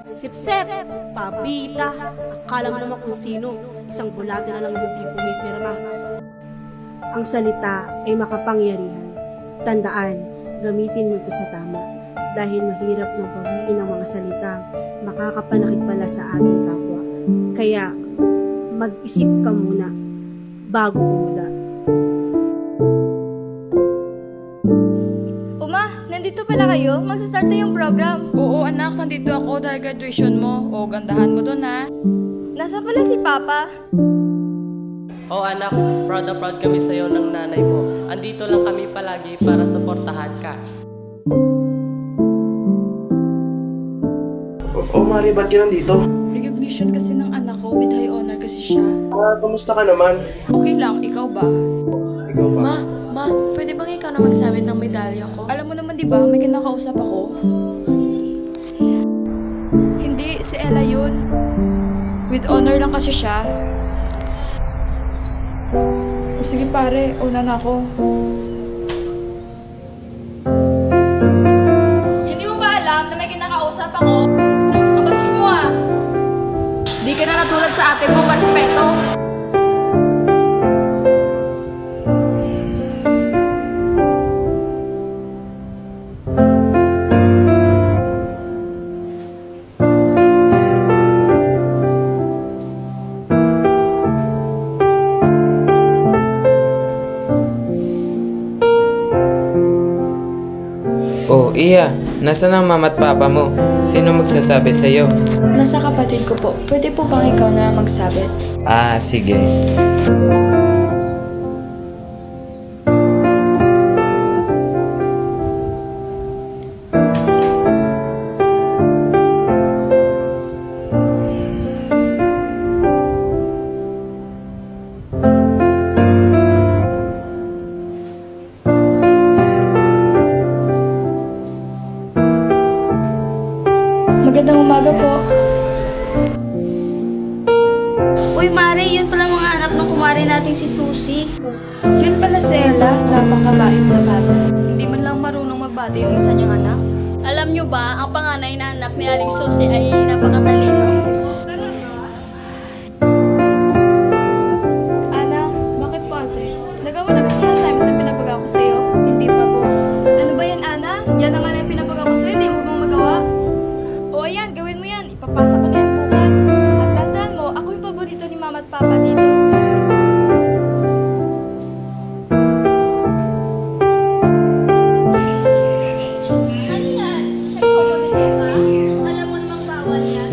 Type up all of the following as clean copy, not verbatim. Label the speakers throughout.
Speaker 1: Sipsep, pabida, akala mo naman kung sino, isang bulate na lang hindi pumipirma. Ang salita ay makapangyarihan. Tandaan, gamitin mo ito sa tama. Dahil mahirap nang bawiin ang mga salita, makakapanakit pala sa ating kapwa. Kaya, mag-isip ka muna bago kumuda.
Speaker 2: Nandito pala kayo? Magsastart na yung program.
Speaker 3: Oo anak, nandito ako dahil graduation mo. O, gandahan mo dun ha.
Speaker 2: Nasa pala si Papa?
Speaker 4: Oh anak, proud na proud kami sa'yo ng nanay mo. Andito lang kami palagi para suportahan ka.
Speaker 5: Oh Mari, ba't ka nandito?
Speaker 3: Recognition kasi ng anak ko, with high honor kasi siya.
Speaker 5: Kumusta ka naman?
Speaker 3: Okay lang, ikaw ba?
Speaker 5: Ikaw ba?
Speaker 3: Ma, pwede bang ikaw na magsabit ng medalya ko? Alam mo naman di ba, may kinakausap ako. Hindi, si Ella yun. With honor lang kasi siya. O sige pare, una na ako.
Speaker 2: Hindi mo ba alam na may kinakausap ako? Ang bastos mo ah! Di ka na natulad sa ate mo, marespeto.
Speaker 6: Oh, Iya, nasaan ang mama at papa mo? Sino magsasabit sa'yo?
Speaker 3: Nasa kapatid ko po. Pwede po bang ikaw na magsabit?
Speaker 6: Ah, sige.
Speaker 3: Magandang umaga po.
Speaker 2: Uy Mare, yun pala mga anak ng kumari nating si Susie.
Speaker 3: Yun pala si Ella, napakalait na bata.
Speaker 2: Hindi man lang marunong magbati yung isa niyang anak. Alam niyo ba, ang panganay na anak ni Aling Susie ay napakatalino.
Speaker 3: Ana, bakit po ate? Nagawa na ba yung assignments na pinapagawa ko sa'yo?
Speaker 2: Hindi pa po. Ano ba yan, Ana? Yan ang nga yung pinapagawa ko sa'yo, hindi mo bang magawa? O ayan, gawin mo yan. Ipapasa ko na yan bukas. At tandaan mo, ako yung paborito ni Mama at Papa dito. Ano yan? Sa ikaw ba prinsesa? Alam mo namang bawal yan.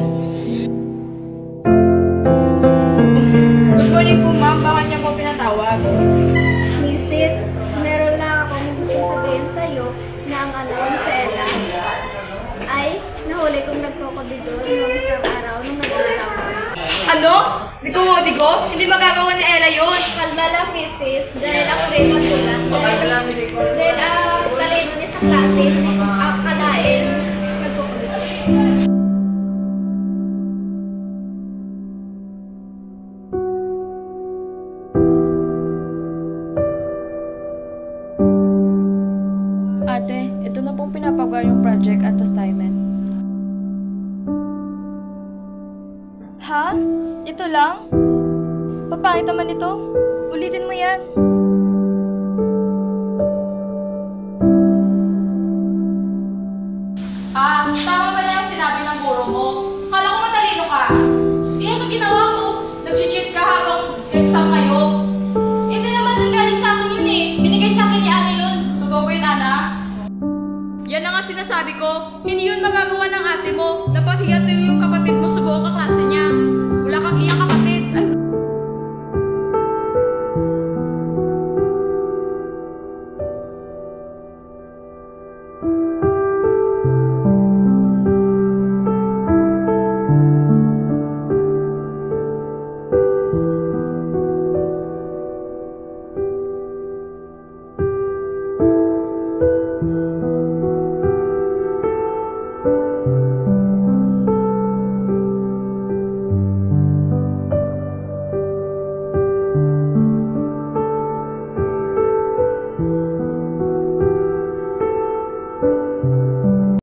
Speaker 3: Good morning po ma'am, bakit niya po pinatawag?
Speaker 7: Mrs., meron lang akong gusto sabihin sa'yo na ang anak ni si Ella ay nahuli kong nagkokodidor noong isang araw nung nag-exam.
Speaker 2: Ano? Di ko? Hindi magagawa ni Ella yun.
Speaker 7: Kalma lang, Mrs., dahil ako rin magulat. Dahil talino niya sa klase, akalain nagkokodidor.
Speaker 3: Ate, ito na pong pinapagawa yung project at assignment.
Speaker 2: Ha? Ito lang? Papangit naman ito. Ulitin mo yan. Tama ba na yung sinabi ng guro mo? Kala ko matalino ka. Eh, ano ginawa ko? Nag-cheat ka habang exam kayo. Hindi naman nanggaling sa akin yun eh. Binigay sa akin ni Ana yun. Totoo ba yun, Ana? Yan na nga sinasabi ko. Hindi yun magagawa ng ate mo. Napahiya tayo yung kapatid mo sa buong kaklase niya. Wala kang hiyang kapatid. Ay.